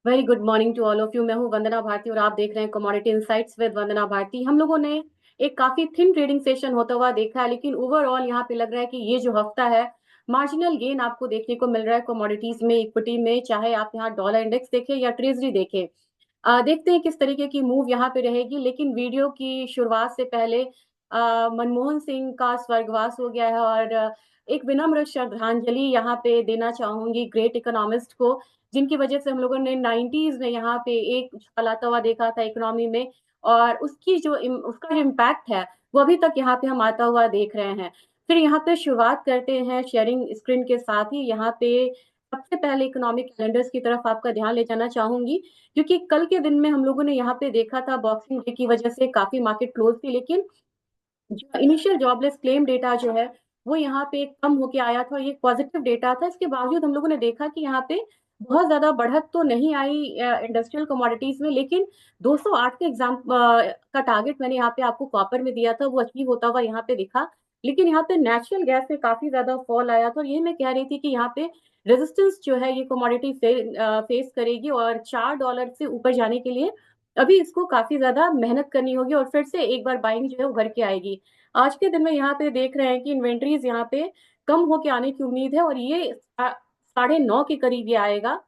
Very good morning to all of you. मैं हूं वंदना भारती और आप देख रहे हैं commodity insights with Vandana Bharti. हम लोगों ने एक काफी थिन ट्रेडिंग सेशन होता हुआ देखा है, लेकिन ओवरऑल यहाँ पे लग रहा है कि ये जो हफ्ता है मार्जिनल गेन आपको देखने को मिल रहा है कमोडिटीज में, इक्विटी में, चाहे आप यहाँ डॉलर इंडेक्स देखें या ट्रेजरी देखें। देखते हैं किस तरीके की मूव यहाँ पे रहेगी। लेकिन वीडियो की शुरुआत से पहले मनमोहन सिंह का स्वर्गवास हो गया है और एक विनम्र श्रद्धांजलि यहाँ पे देना चाहूंगी ग्रेट इकोनॉमिस्ट को, जिनकी वजह से हम लोगों ने 90s में यहाँ पे एक उछालाता हुआ देखा था इकोनॉमी में। और उसका जो इम्पैक्ट है वो अभी तक यहाँ पे हम आता हुआ देख रहे हैं। फिर यहाँ पे शुरुआत करते हैं शेयरिंग स्क्रीन के साथ ही। यहाँ पे सबसे पहले इकोनॉमिक कैलेंडर्स की तरफ आपका ध्यान ले जाना चाहूंगी, क्योंकि कल के दिन में हम लोगों ने यहाँ पे देखा था बॉक्सिंग डे की वजह से काफी मार्केट क्लोज थी, लेकिन जो इनिशियल जॉबलेस क्लेम डेटा जो है वो यहाँ पे कम होके आया था और ये पॉजिटिव डेटा था। इसके बावजूद हम लोगों ने देखा कि यहाँ पे बहुत ज्यादा बढ़त तो नहीं आई इंडस्ट्रियल कमोडिटीज में, लेकिन 208 के का टारगेट मैंने यहाँ पे आपको कॉपर में दिया था, वो अचीव होता हुआ यहाँ पे दिखा। लेकिन यहाँ पे नेचुरल गैस में काफी ज्यादा फॉल आया था और ये मैं कह रही थी कि यहाँ पे रेजिस्टेंस जो है ये कमोडिटी फेस करेगी और $4 से ऊपर जाने के लिए अभी इसको काफी ज्यादा मेहनत करनी होगी और फिर से एक बार बाइंग जो है उभर के आएगी। आज के दिन में यहाँ पे देख रहे हैं कि इन्वेंट्रीज यहाँ पे कम होके आने की उम्मीद है और ये 9:30 के करीब ये आएगा।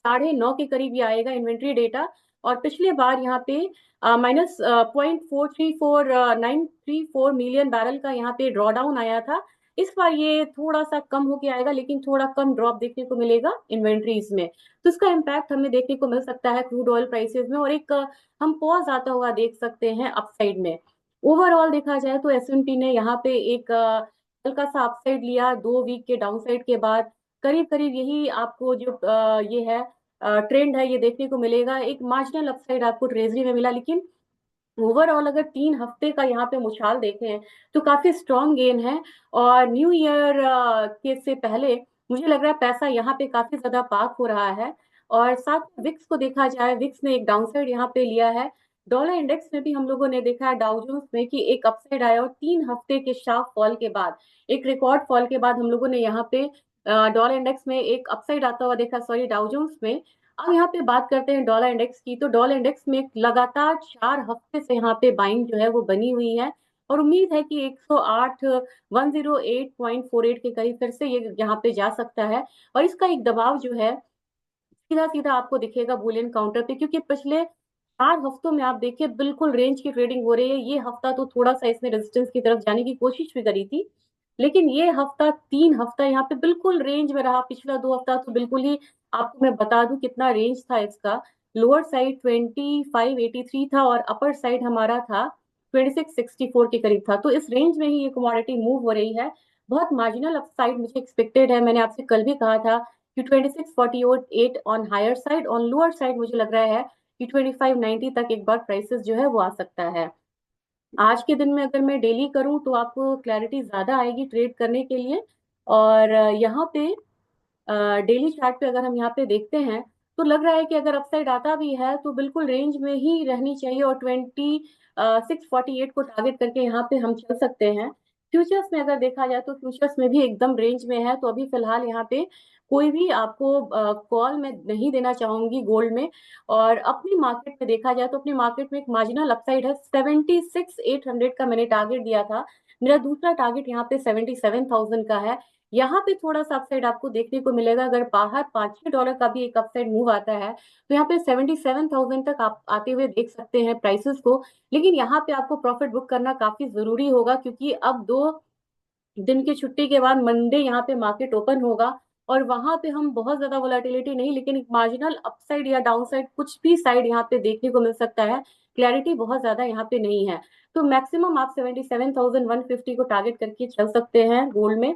9:30 के करीब ये आएगा इन्वेंट्री डेटा। और पिछले बार यहाँ पे माइनस 0.434934 मिलियन बैरल का यहाँ पे ड्रॉ डाउन आया था। इस बार ये थोड़ा सा कम होके आएगा, लेकिन थोड़ा कम ड्रॉप देखने को मिलेगा इन्वेंट्रीज में। तो इसका इम्पैक्ट हमें देखने को मिल सकता है क्रूड ऑयल प्राइसेस में और एक हम पॉज आता हुआ देख सकते हैं अपसाइड में। ओवरऑल देखा जाए तो एस&पी ने यहाँ पे एक हल्का सा अपसाइड लिया 2 वीक के डाउनसाइड के बाद। करीब करीब यही आपको जो ये है ट्रेंड है ये देखने को मिलेगा। एक मार्जिनल अपसाइड आपको ट्रेजरी में मिला, लेकिन ओवरऑल अगर 3 हफ्ते का यहाँ पे मुछाल देखें तो काफी स्ट्रॉन्ग गेन है। और न्यू ईयर के से पहले मुझे लग रहा है पैसा यहाँ पे काफी ज्यादा पार्क हो रहा है। और साथ में विक्स को देखा जाए, विक्स ने एक डाउनसाइड यहाँ पे लिया है। डॉलर इंडेक्स में भी हम लोगों ने देखा है डाउ जोन्स में कि एक अपसाइड आया और 3 हफ्ते के शार्प फॉल के बाद, एक रिकॉर्ड फॉल के बाद हम लोगों ने यहाँ पे डॉलर इंडेक्स में एक अपसाइड आता हुआ देखा, सॉरी डाउ जोन्स में। अब यहाँ पे बात करते हैं डॉलर इंडेक्स की, तो डॉलर इंडेक्स में लगातार 4 हफ्ते से यहाँ पे बाइंग जो है वो बनी हुई है और उम्मीद है कि 108 108.48 के करीब फिर से ये यहाँ पे जा सकता है। और इसका एक दबाव जो है सीधा सीधा आपको दिखेगा बुलियन काउंटर पे, क्योंकि पिछले 4 हफ्तों में आप देखिए बिल्कुल रेंज की ट्रेडिंग हो रही है। ये हफ्ता तो थोड़ा सा इसने रेजिस्टेंस की तरफ जाने की कोशिश भी करी थी, लेकिन ये हफ्ता 3 हफ्ता यहाँ पे बिल्कुल रेंज में रहा। पिछला 2 हफ्ता तो बिल्कुल ही, आपको मैं बता दूं कितना रेंज था इसका। लोअर साइड 2583 था और अपर साइड हमारा था 2664 के करीब था। तो इस रेंज में ही ये कमोडिटी मूव हो रही है। बहुत मार्जिनल अपसाइड मुझे एक्सपेक्टेड है। मैंने आपसे कल भी कहा था कि 2648 on higher side, on lower side मुझे लग रहा है कि 2590 तक एक बार प्राइसेस जो है वो आ सकता है। आज के दिन में अगर मैं डेली करूं तो आपको क्लैरिटी ज्यादा आएगी ट्रेड करने के लिए। और यहाँ पे डेली चार्ट पे अगर हम यहाँ पे देखते हैं तो लग रहा है कि अगर अपसाइड आता भी है तो बिल्कुल रेंज में ही रहनी चाहिए और 2648 को टारगेट करके यहाँ पे हम चल सकते हैं। फ्यूचर्स में अगर देखा जाए तो फ्यूचर्स में भी एकदम रेंज में है, तो अभी फिलहाल यहाँ पे कोई भी आपको कॉल मैं नहीं देना चाहूंगी गोल्ड में। और अपनी मार्केट में देखा जाए तो अपनी मार्केट में एक मार्जिनल अपसाइड है। 76,800 का मैंने टारगेट दिया था। मेरा दूसरा टारगेट यहाँ पे 77,000 का है। यहाँ पे थोड़ा सा अपसाइड आपको देखने को मिलेगा। अगर बाहर $5-6 का भी एक अपसाइड मूव आता है तो यहाँ पे 77,000 तक आप आते हुए देख सकते हैं प्राइसेस को। लेकिन यहाँ पे आपको प्रॉफिट बुक करना काफी जरूरी होगा, क्योंकि अब 2 दिन की छुट्टी के बाद मंडे यहाँ पे मार्केट ओपन होगा और वहां पे हम बहुत ज्यादा वोलेटिलिटी नहीं, लेकिन एक मार्जिनल अपसाइड या डाउनसाइड कुछ भी साइड यहाँ पे देखने को मिल सकता है। क्लैरिटी बहुत ज्यादा यहाँ पे नहीं है। तो मैक्सिमम आप 77,150 को टारगेट करके चल सकते हैं गोल्ड में।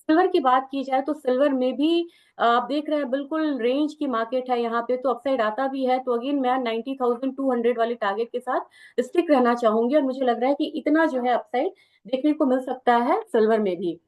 सिल्वर की बात की जाए तो सिल्वर में भी आप देख रहे हैं बिल्कुल रेंज की मार्केट है यहाँ पे, तो अपसाइड आता भी है तो अगेन मैं 90,200 वाले टारगेट के साथ स्टिक रहना चाहूंगी और मुझे लग रहा है कि इतना जो है अपसाइड देखने को मिल सकता है सिल्वर में भी।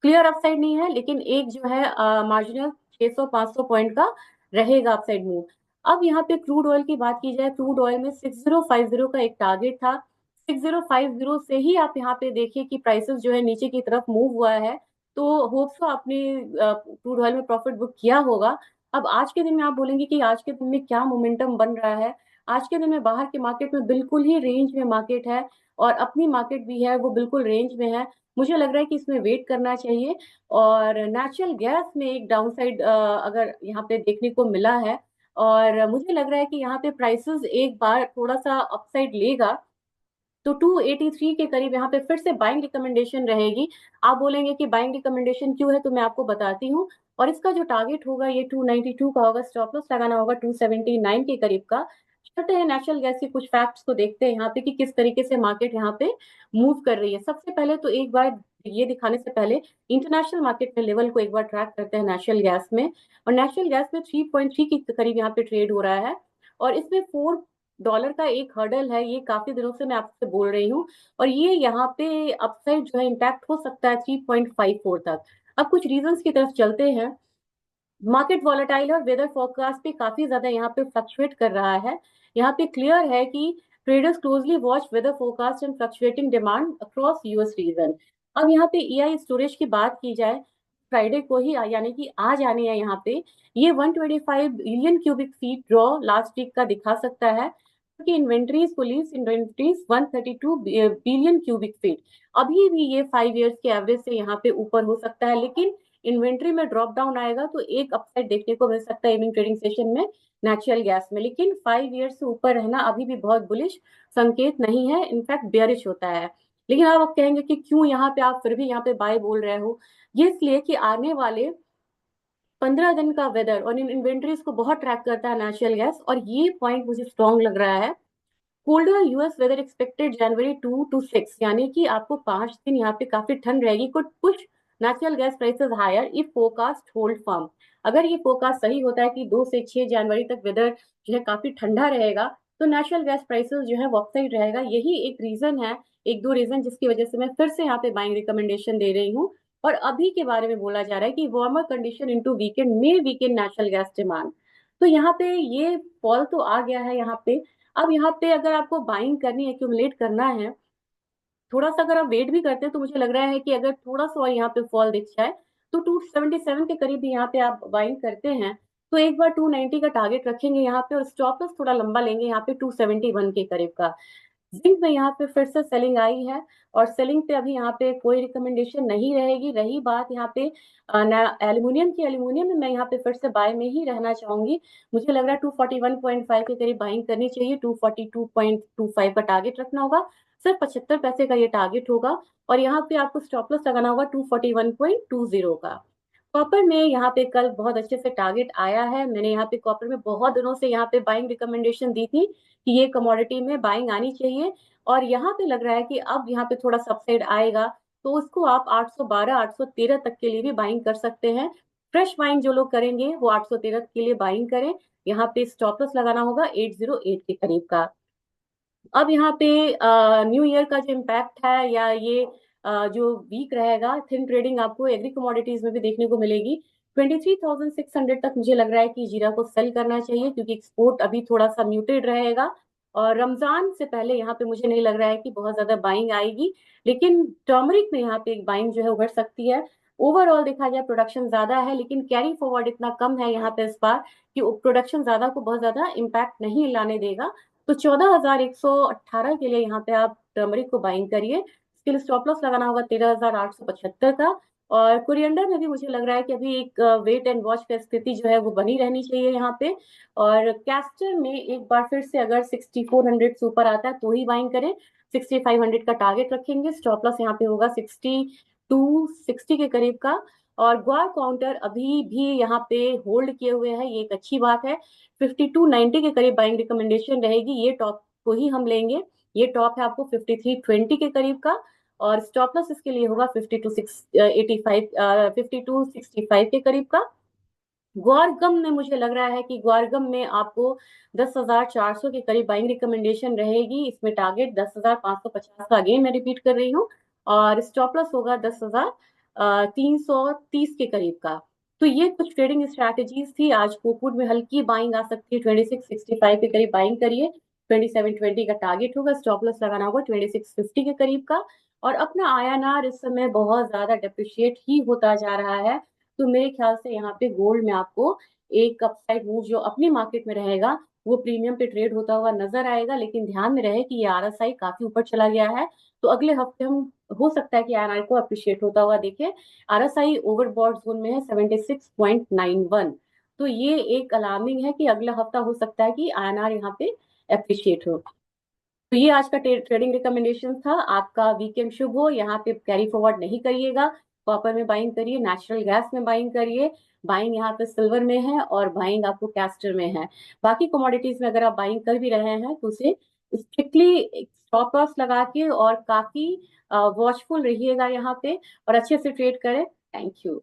क्लियर अपसाइड नहीं है, लेकिन एक जो है मार्जिनल 600-500 पॉइंट का रहेगा अपसाइड मूव। अब यहाँ पे क्रूड ऑयल की बात की जाए, क्रूड ऑयल में 6050 का एक टारगेट था। 6050 से ही आप यहाँ पे देखिए कि प्राइसेस जो है नीचे की तरफ मूव हुआ है। तो होप्स आपने क्रूड ऑयल में प्रॉफिट बुक किया होगा। अब आज के दिन में आप बोलेंगे कि आज के दिन में क्या मोमेंटम बन रहा है। आज के दिन में बाहर के मार्केट में बिल्कुल ही रेंज में मार्केट है, और अपनी मार्केट भी है वो बिल्कुल रेंज में है। मुझे लग रहा है कि इसमें वेट करना चाहिए। और नेचुरल गैस में एक डाउनसाइड अगर यहाँ पे देखने को मिला है, और मुझे लग रहा है कि यहाँ पे प्राइसेस एक बार थोड़ा सा अपसाइड लेगा। तो 283 के करीब यहाँ पे फिर से बाइंग रिकमेंडेशन रहेगी। आप बोलेंगे कि बाइंग रिकमेंडेशन क्यों है, तो मैं आपको बताती हूँ। और इसका जो टारगेट होगा ये 292 का होगा, स्टॉप लॉस लगाना होगा 279 के करीब का। चलते हैं नेचुरल गैस के कुछ फैक्ट्स को देखते हैं यहाँ पे कि किस तरीके से मार्केट यहाँ पे मूव कर रही है। सबसे पहले तो एक बार ये दिखाने से पहले इंटरनेशनल मार्केट में लेवल को एक बार ट्रैक करते हैं नेचुरल गैस में। और नेचुरल गैस में 3.3 के करीब यहाँ पे ट्रेड हो रहा है। और इसमें $4 का एक हर्डल है, ये काफी दिनों से मैं आपसे बोल रही हूँ। और ये यहाँ पे अपसाइड जो है इम्पैक्ट हो सकता है 3.54 तक। अब कुछ रीजंस की तरफ चलते हैं। मार्केट वॉलेटाइल और वेदर फोरकास्ट पे काफी ज्यादा यहाँ पे फ्लक्चुएट कर रहा है। यहाँ पे क्लियर है कि traders closely watch weather forecast and fluctuating demand across US region. अब यहाँ पे ईआई स्टोरेज की बात की जाए, फ्राइडे को ही यानी कि आज आने हैं यहाँ पे, ये 125 billion cubic feet draw last week का दिखा सकता है, क्योंकि इन्वेंट्रीज पुलिस इन्वेंट्रीज 132 बिलियन क्यूबिक फीट। अभी भी ये 5 ईयर्स के एवरेज से यहाँ पे ऊपर हो सकता है, लेकिन इन्वेंट्री में ड्रॉप डाउन आएगा तो एक अपसाइड देखने को मिल सकता है इवनिंग ट्रेडिंग सेशन में नेचुरल गैस में। लेकिन 5 ईयर्स से ऊपर रहना अभी भी बहुत बुलिश संकेत नहीं है, इनफैक्ट बेयरिश होता है। लेकिन आप कहेंगे कि क्यों यहाँ पे आप फिर भी यहाँ पे बाय बोल रहे हो। ये इसलिए कि आने वाले 15 दिन का वेदर और इन इन्वेंट्रीज को बहुत ट्रैक करता है नेचुरल गैस, और ये पॉइंट मुझे स्ट्रॉन्ग लग रहा है। Colder US weather expected January 2 to 6, यानी कि आपको 5 दिन यहाँ पे काफी ठंड रहेगी, कुछ push natural gas prices higher if forecast hold firm. अगर ये फोरकास्ट सही होता है कि 2 से 6 जनवरी तक वेदर जो है काफी ठंडा रहेगा, तो नेचुरल गैस प्राइसेस जो है वो अपसाइड रहेगा। यही एक रीजन है, एक दो रीजन जिसकी वजह से मैं फिर से यहाँ पे बाइंग रिकमेंडेशन दे रही हूँ। और अभी के बारे में बोला जा रहा है कि वार्मर कंडीशन इनटू वीकेंड में वीकेंड नेचुरल गैस डिमांड। तो यहाँ पे ये फॉल तो आ गया है यहाँ पे। अब यहाँ पे अगर आपको बाइंग करनी है, एक्यूमुलेट करना है, थोड़ा सा अगर आप वेट भी करते हैं, तो मुझे लग रहा है कि अगर थोड़ा सा और यहाँ पे फॉल दिख जाए तो 277 के करीब भी यहाँ पे आप बाइंग करते हैं, तो एक बार 290 का टारगेट रखेंगे यहाँ पे, और स्टॉप लॉस थोड़ा लंबा लेंगे यहाँ पे 271 के करीब का। जिंक में यहाँ पे फिर से सेलिंग आई है, और सेलिंग पे अभी यहाँ पे कोई रिकमेंडेशन नहीं रहेगी। रही बात यहाँ पे एल्यूमिनियम की, एल्यूमिनियम में मैं यहाँ पे फिर से बाय में ही रहना चाहूंगी। मुझे लग रहा है 241.5 के करीब बाइंग करनी चाहिए, 242.25 का टारगेट रखना होगा। सिर्फ 75 पैसे का ये टारगेट होगा। और यहाँ पे आपको स्टॉप लॉस लगाना होगा 241.20 का। कॉपर में यहाँ पे कल बहुत अच्छे से टारगेट आया है। मैंने यहाँ पे कॉपर में बहुत दिनों से यहाँ पे बाइंग रिकमेंडेशन दी थी कि ये कमोडिटी में बाइंग आनी चाहिए। और यहाँ पे लग रहा है कि अब यहाँ पे थोड़ा सबसाइड आएगा, तो उसको आप 812 813 तक के लिए भी बाइंग कर सकते हैं। फ्रेश बाइंग जो लोग करेंगे वो 813 के लिए बाइंग करें। यहाँ पे स्टॉप लॉस लगाना होगा 808 के करीब का। अब यहाँ पे न्यू ईयर का जो इम्पैक्ट है, या ये जो वीक रहेगा, थिन ट्रेडिंग आपको एग्री कमोडिटीज में भी देखने को मिलेगी। 23,600 तक मुझे लग रहा है कि जीरा को सेल करना चाहिए, क्योंकि एक्सपोर्ट अभी थोड़ा सा म्यूटेड रहेगा। और रमजान से पहले यहाँ पे मुझे नहीं लग रहा है कि बहुत ज्यादा बाइंग आएगी। लेकिन टर्मरिक में यहाँ पे एक बाइंग जो है उभर सकती है। ओवरऑल देखा जाए प्रोडक्शन ज्यादा है, लेकिन कैरी फॉरवर्ड इतना कम है यहाँ पे इस बार कि प्रोडक्शन ज्यादा को बहुत ज्यादा इम्पैक्ट नहीं लाने देगा। तो 14,118 के लिए यहाँ पे आप टर्मरिक को बाइंग करिए। इसके लिए स्टॉप लॉस लगाना होगा 13,875 का। और कोरिएंडर में भी मुझे लग रहा है कि अभी एक वेट एंड वॉच की स्थिति जो है वो बनी रहनी चाहिए यहाँ पे। और कैस्टर में एक बार फिर से अगर 6400 से ऊपर आता है तो ही बाइंग करें। 6500 का टारगेट रखेंगे, स्टॉप लॉस यहाँ पे होगा 6260 के करीब का। और ग्वार काउंटर अभी भी यहाँ पे होल्ड किए हुए है, ये एक अच्छी बात है। 5290 के करीब बाइंग रिकमेंडेशन रहेगी, ये टॉप को ही हम लेंगे। ये टॉप है आपको 5320 के करीब का। और स्टॉप लॉस इसके लिए होगा 5265 5265 के करीब का। ग्वारगम में मुझे लग रहा है कि ग्वारगम में आपको 10,400 के करीब बाइंग रिकमेंडेशन रहेगी। इसमें टारगेट 10,550 का, अगेन मैं रिपीट कर रही हूँ। और स्टॉप लॉस होगा 10,330 के करीब का। तो ये कुछ ट्रेडिंग स्ट्रैटेजीज थी। आज कोकूड में हल्की बाइंग आ सकती है, 2665 के करीब बाइंग करिए। 2720 का टारगेट होगा, स्टॉप लॉस लगाना होगा 2650 के करीब का। और अपना आईएनआर इस समय बहुत ज्यादा डिप्रिशिएट ही होता जा रहा है। तो मेरे ख्याल से यहाँ पे गोल्ड में आपको एक अपसाइड मूव जो अपनी मार्केट में रहेगा वो प्रीमियम पे ट्रेड होता हुआ नजर आएगा, लेकिन ध्यान में रहे कि ये आरएसआई काफी ऊपर चला गया है। तो अगले हफ्ते हम हो सकता है कि आरआर को अप्रिशिएट होता हुआ देखें। आरएसआई ओवरबॉट जोन में है 76.91। तो ये एक अलार्मिंग है कि अगला हफ्ता हो सकता है कि आईएनआर यहाँ पे अप्रिशिएट हो। तो ये आज का ट्रेडिंग रिकमेंडेशन था। आपका वीकेंड शुभ हो। यहाँ पे कैरी फॉरवर्ड नहीं करिएगा। कॉपर में बाइंग करिए, नेचुरल गैस में बाइंग करिए। बाइंग यहाँ पे सिल्वर में है और बाइंग आपको कैस्टर में है। बाकी कमोडिटीज में अगर आप बाइंग कर भी रहे हैं तो उसे स्ट्रिक्टली स्टॉप लॉस लगा के और काफी वॉचफुल रहिएगा यहाँ पे और अच्छे से ट्रेड करें। Thank you.